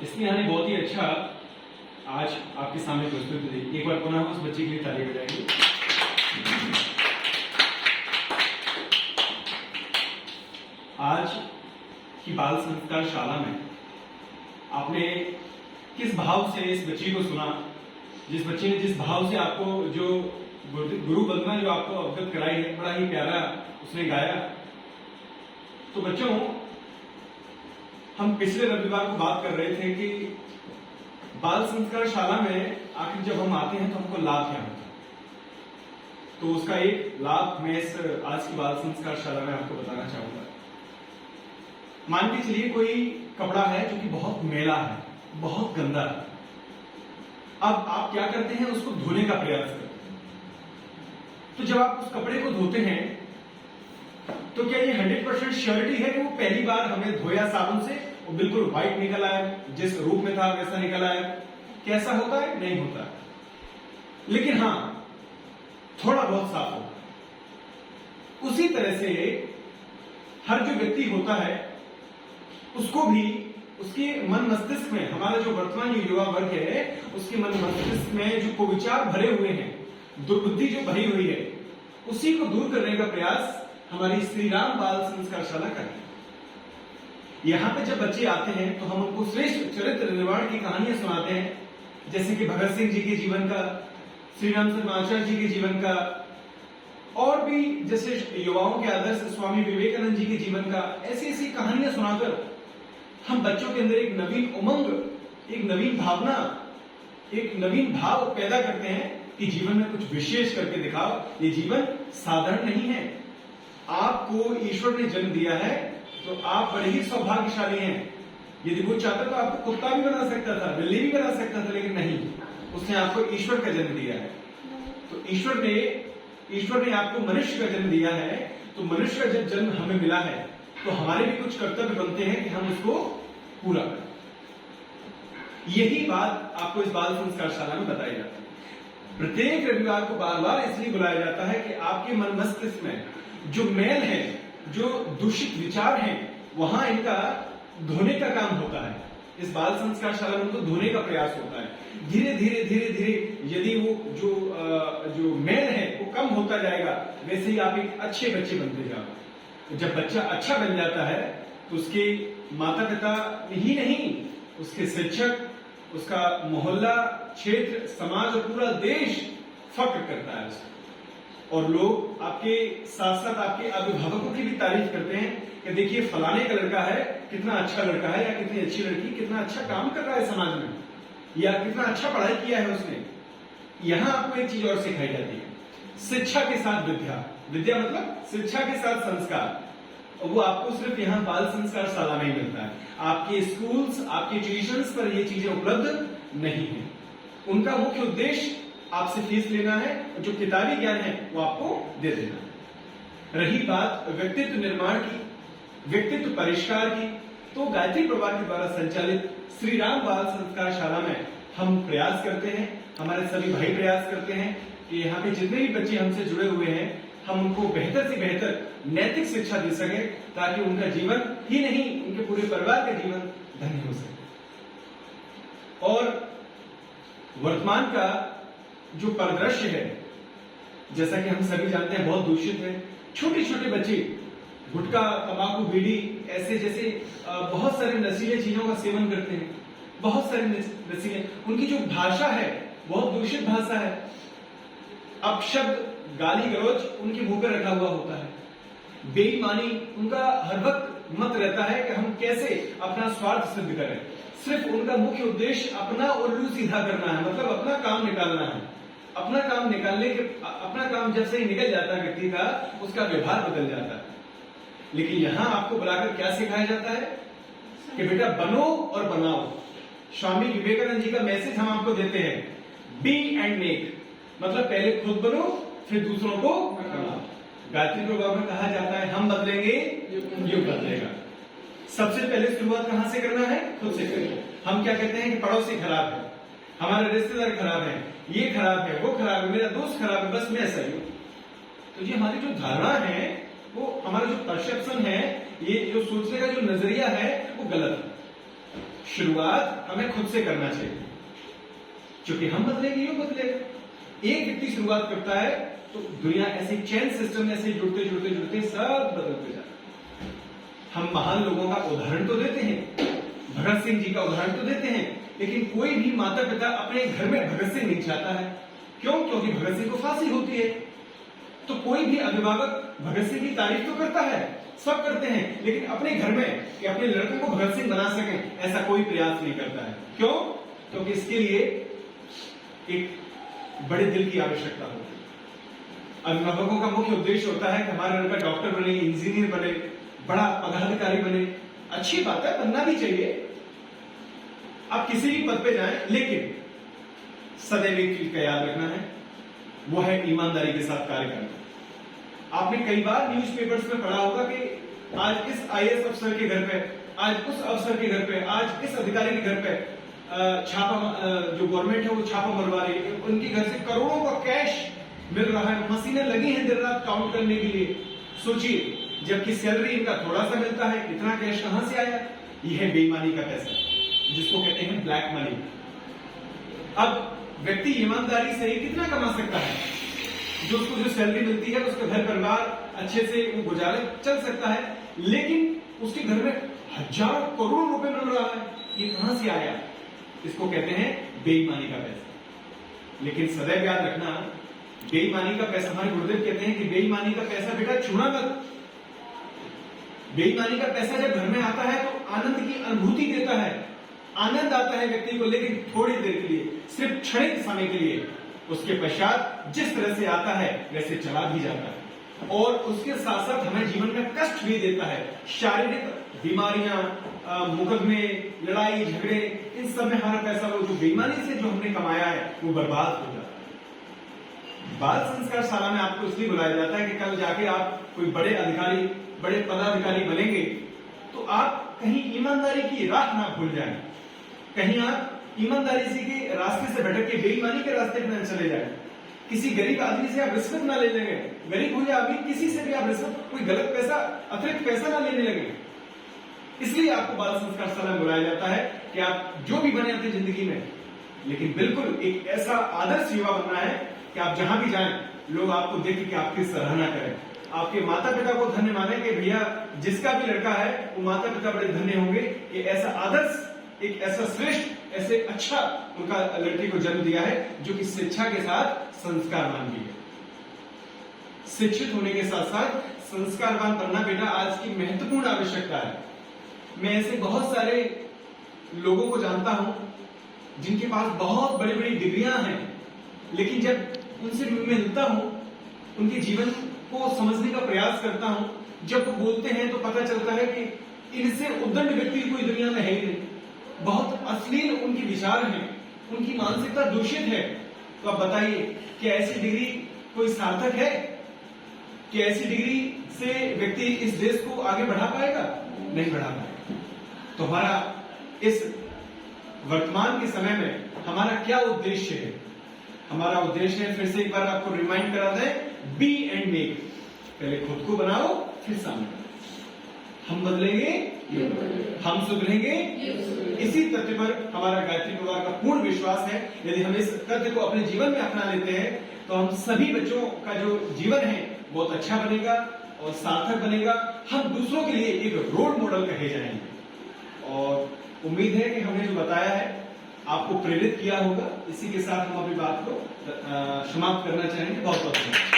इसमें हमने बहुत ही अच्छा आज आपके सामने प्रस्तुत की। एक बार पुनः उस बच्चे के लिए ताली बजाएंगे। आज की बाल संस्कार शाला में आपने किस भाव से इस बच्ची को सुना, जिस बच्चे ने जिस भाव से आपको जो गुरु वंदना जो आपको अवगत कराई है, बड़ा ही प्यारा उसने गाया। तो बच्चों, हम पिछले रविवार को बात कर रहे थे कि बाल संस्कार शाला में आखिर जब हम आते हैं तो हमको लाभ क्या होता है। तो उसका एक लाभ मैं इस आज की बाल संस्कार शाला में आपको बताना चाहूंगा। मान के चलिए कोई कपड़ा है जो कि बहुत मैला है, बहुत गंदा है। अब आप क्या करते हैं, उसको धोने का प्रयास करते हैं। तो जब आप उस कपड़े को धोते हैं तो क्या ये 100% श्योरिटी है कि वो पहली बार हमें धोया साबुन से वो बिल्कुल व्हाइट निकल आया, जिस रूप में था वैसा निकल आया? कैसा होता है? नहीं होता। लेकिन हां, थोड़ा बहुत साफ होता है। उसी तरह से हर जो व्यक्ति होता है उसको भी उसके मन मस्तिष्क में, हमारा जो वर्तमान युवा वर्ग है उसके मन मस्तिष्क में जो कुविचार भरे हुए हैं, दुर्बुद्धि जो भरी हुई है, उसी को दूर करने का प्रयास हमारी श्री राम बाल संस्कार शाला करती है। यहां पे जब बच्चे आते हैं तो हम उनको श्रेष्ठ चरित्र निर्माण की कहानियां सुनाते हैं, जैसे कि भगत सिंह जी के जीवन का, श्री राम शर्माचार्य जी के जीवन का, और भी जैसे युवाओं के आदर्श स्वामी विवेकानंद जी के जीवन का। ऐसी ऐसी कहानियां सुनाकर हम बच्चों के अंदर एक नवीन उमंग, एक नवीन भावना, एक नवीन भाव पैदा करते हैं कि जीवन में कुछ विशेष करके दिखाओ। ये जीवन साधारण नहीं है। आपको ईश्वर ने जन्म दिया है तो आप बड़े ही सौभाग्यशाली हैं। यदि वो चाहता तो आपको कुत्ता भी बना सकता था, बिल्ली भी बना सकता था, लेकिन नहीं, उसने आपको ईश्वर का जन्म दिया है। तो ईश्वर ने आपको मनुष्य का जन्म दिया है। तो मनुष्य का जब जन्म हमें मिला है तो हमारे भी कुछ कर्तव्य बनते हैं कि हम उसको पूरा करें। यही बात आपको इस बाल संस्कार शाला में बताई जाती है। प्रत्येक रविवार को बार बार इसलिए बुलाया जाता है कि आपके मन मस्तिष्क में जो मैल है, जो दूषित विचार हैं, वहां इनका धोने का काम होता है। इस बाल संस्कार शाला में उनको धोने का प्रयास होता है। धीरे धीरे धीरे धीरे यदि वो जो मैल है वो कम होता जाएगा, वैसे ही आप एक अच्छे बच्चे बनते जाओगे। जब बच्चा अच्छा बन जाता है तो उसके माता पिता ही नहीं, उसके शिक्षक, उसका मोहल्ला, क्षेत्र, समाज और पूरा देश फक्र करता है उसको। और लोग आपके साथ साथ आपके अभिभावकों की भी तारीफ करते हैं कि देखिए फलाने का लड़का है, कितना अच्छा लड़का है, या कितनी अच्छी लड़की, कितना अच्छा काम कर रहा है समाज में, या कितना अच्छा पढ़ाई किया है उसने। यहां आपको एक चीज और सिखाई जाती है, शिक्षा के साथ विद्या। विद्या मतलब शिक्षा के साथ संस्कार। वो आपको सिर्फ यहाँ बाल संस्कार शाला में ही मिलता है। आपके स्कूल्स, आपके ट्यूशंस पर ये चीजें उपलब्ध नहीं है। उनका मुख्य उद्देश्य आपसे फीस लेना है, जो किताबी ज्ञान है वो आपको दे देना है। रही बात व्यक्तित्व निर्माण की, व्यक्तित्व परिष्कार की, तो गायत्री परिवार के द्वारा संचालित श्री राम बाल संस्कार शाला में हम प्रयास करते हैं, हमारे सभी भाई प्रयास करते हैं कि यहाँ पे जितने भी बच्चे हमसे जुड़े हुए हैं हम उनको बेहतर से बेहतर नैतिक शिक्षा दे सके, ताकि उनका जीवन ही नहीं, उनके पूरे परिवार का जीवन धन्य हो सके। और वर्तमान का जो परिदृश्य है, जैसा कि हम सभी जानते हैं, बहुत दूषित है। छोटे छोटे बच्चे गुटखा, तंबाकू, बीड़ी, ऐसे जैसे बहुत सारे नशीले चीजों का सेवन करते हैं। बहुत सारे नशीले, उनकी जो भाषा है बहुत दूषित भाषा है। अपशब्द, गाली गलौज उनके मुंह पर रखा हुआ होता है। बेईमानी, उनका हर वक्त मत रहता है कि हम कैसे अपना स्वार्थ सिद्ध करें। सिर्फ उनका मुख्य उद्देश्य अपना उल्लू सीधा करना है, मतलब अपना काम निकालना है। अपना काम निकालने के, अपना काम जब से ही निकल जाता है व्यक्ति का, उसका व्यवहार बदल जाता है। लेकिन यहां आपको बुलाकर क्या सिखाया जाता है कि बेटा बनो और बनाओ। स्वामी विवेकानंद जी का मैसेज हम आपको देते हैं, बी एंड मेक, मतलब पहले खुद बनो फिर दूसरों को बनाओ। गायत्री परिवार में कहा जाता है हम बदलेंगे युग बदलेगा। सबसे पहले शुरुआत कहां से करना है? खुद से करें। हम क्या कहते हैं कि पड़ोसी खराब है, हमारे रिश्तेदार खराब है, ये खराब है, वो खराब है, मेरा दोस्त खराब है, बस मैं सही हूं। तो ये हमारी जो धारणा है, वो हमारा जो परसेप्शन है, ये जो सोचने का जो नजरिया है वो गलत है। शुरुआत हमें खुद से करना चाहिए, क्योंकि हम बदलेंगे ये बदलेगा। एक व्यक्ति शुरुआत करता है तो दुनिया ऐसे चेन सिस्टम ऐसे जुड़ते जुड़ते जुड़ते सब बदलते जाता है। हम महान लोगों का उदाहरण तो देते हैं, भगत सिंह जी का उदाहरण तो देते हैं, लेकिन कोई भी माता पिता अपने घर में भगत सिंह नहीं चाहता है। क्यों? क्योंकि भगत सिंह को फांसी होती है। तो कोई भी अभिभावक भगत सिंह की तारीफ तो करता है, सब करते हैं, लेकिन अपने घर में कि अपने लड़कों को भगत सिंह बना सकें ऐसा कोई प्रयास नहीं करता है। क्यों? क्योंकि इसके लिए एक बड़े दिल की आवश्यकता होती है। अभिभावकों का मुख्य उद्देश्य होता है कि हमारा लड़का डॉक्टर बने, इंजीनियर बने, बड़ा पदाधिकारी बने। अच्छी बात है, बनना भी चाहिए, आप किसी भी पद पे जाएं, लेकिन सदैव एक चीज का याद रखना है, वो है ईमानदारी के साथ कार्य करना। आपने कई बार न्यूज़पेपर्स में पढ़ा होगा कि आज इस आईएएस अफसर के घर पे, आज उस अफसर के घर पे, आज इस अधिकारी के घर पे छापा, जो गवर्नमेंट है वो छापा मरवा रही है, उनके घर से करोड़ों का कैश मिल रहा है, मशीनें लगी हैं दिन रात काउंट करने के लिए। सोचिए, जबकि सैलरी इनका थोड़ा सा मिलता है, इतना कैश कहां से आया? यह है बेईमानी का पैसा, जिसको कहते हैं ब्लैक मनी। अब व्यक्ति ईमानदारी से ही कितना कमा सकता है? जो उसको जो सैलरी मिलती है उसका घर परिवार अच्छे से वो गुजारे चल सकता है, लेकिन उसके घर में हजारों करोड़ रुपए मिल रहा है, ये कहां से आया? इसको कहते हैं बेईमानी का पैसा। लेकिन सदैव याद रखना, बेईमानी का पैसा, हमारे गुरुदेव कहते हैं कि बेईमानी का पैसा बेटा छूना मत। बेईमानी का पैसा जब घर में आता है तो आनंद की अनुभूति देता है, आनंद आता है व्यक्ति को, लेकिन थोड़ी देर के लिए, सिर्फ क्षणिक समय के लिए। उसके पश्चात जिस तरह से आता है वैसे चला भी जाता है, और उसके साथ साथ हमें जीवन में कष्ट भी देता है। शारीरिक बीमारियां, मुकदमे, लड़ाई झगड़े, इन सब में हमारा पैसा, वो जो बेईमानी से जो हमने कमाया है वो बर्बाद हो जाता है। बाल संस्कार शाला में आपको इसलिए बुलाया जाता है कि कल जाके आप कोई बड़े अधिकारी, बड़े पदाधिकारी बनेंगे तो आप कहीं ईमानदारी की राह ना भूल जाएं, कहीं आप ईमानदारी से के रास्ते से भटक के बेईमानी के रास्ते पर न चले जाएं। किसी गरीब आदमी से आप रिश्वत ना ले लेंगे, गरीब हो या अमीर, किसी से भी आप रिश्वत, कोई गलत पैसा, अतिरिक्त पैसा ना लेने लगे। इसलिए आपको बाल संस्कार शाला में बुलाया जाता है कि आप जो भी बने अपनी जिंदगी में, लेकिन बिल्कुल एक ऐसा आदर्श युवा बनना है कि आप जहां भी जाएं लोग आपको देख के आपकी सराहना करें, आपके माता पिता को धन्य माने कि भैया जिसका भी लड़का है वो माता पिता बड़े धन्य होंगे, ये ऐसा आदर्श, एक ऐसा श्रेष्ठ, ऐसे अच्छा उनका लड़की को जन्म दिया है जो कि शिक्षा के साथ संस्कारवान भी है। शिक्षित होने के साथ साथ संस्कारवान बनना बेटा आज की महत्वपूर्ण आवश्यकता है। मैं ऐसे बहुत सारे लोगों को जानता हूं जिनके पास बहुत बड़ी बड़ी डिग्रियां हैं, लेकिन जब उनसे मिलता हूं, उनके जीवन को समझने का प्रयास करता हूं, जब वो बोलते हैं तो पता चलता है कि इनसे उद्दंड व्यक्ति कोई दुनिया में है ही नहीं। बहुत अश्लील उनके विचार हैं, उनकी मानसिकता दूषित है। तो आप बताइए, क्या ऐसी डिग्री कोई सार्थक है? क्या ऐसी डिग्री से व्यक्ति इस देश को आगे बढ़ा पाएगा? नहीं बढ़ा पाएगा। तो हमारा इस वर्तमान के समय में हमारा क्या उद्देश्य है? हमारा उद्देश्य है, फिर से एक बार आपको रिमाइंड करा दें, बी एंड मेक। पहले खुद को बनाओ, फिर सामने। हम बदलेंगे, हम सुधरेंगे, इसी तथ्य पर हमारा गायत्री परिवार का पूर्ण विश्वास है। यदि हम इस तथ्य को अपने जीवन में अपना लेते हैं तो हम सभी बच्चों का जो जीवन है बहुत अच्छा बनेगा और सार्थक बनेगा। हम दूसरों के लिए एक रोल मॉडल कहे जाएंगे। और उम्मीद है कि हमने जो बताया है आपको प्रेरित किया होगा। इसी के साथ हम अपनी बात को समाप्त करना चाहेंगे। बहुत बहुत धन्यवाद।